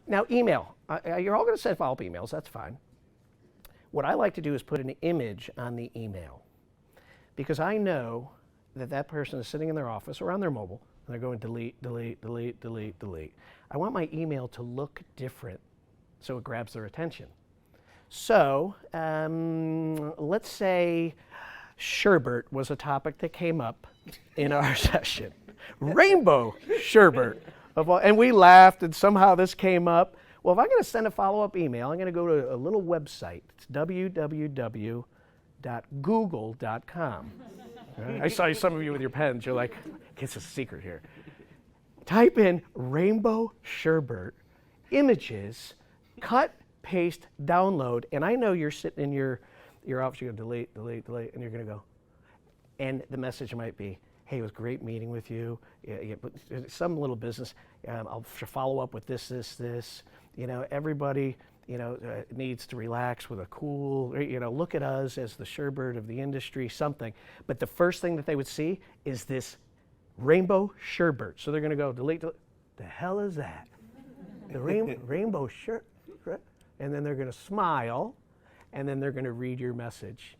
Now, email. You're all going to send follow-up emails. That's fine. What I like to do is put an image on the email because I know that that person is sitting in their office or on their mobile and they're going delete, delete, delete, delete, delete. I want my email to look different so it grabs their attention. So let's say sherbet was a topic that came up in our session. Rainbow sherbet. And we laughed and somehow this came up. Well, if I'm going to send a follow-up email, I'm going to go to a little website. It's www.google.com. Right? I saw some of you with your pens. You're like, it's a secret here. Type in rainbow sherbet, images, cut, paste, download, and I know you're sitting in your office, you're going to delete, delete, delete, and you're going to go. And the message might be, hey, it was great meeting with you. Some little business, I'll follow up with this, this, this. Everybody, needs to relax with a cool, look at us as the sherbet of the industry, something. But the first thing that they would see is this rainbow sherbet. So they're going to go, delete, delete. The hell is that? The rainbow sherbet? And then they're going to smile, and then they're going to read your message.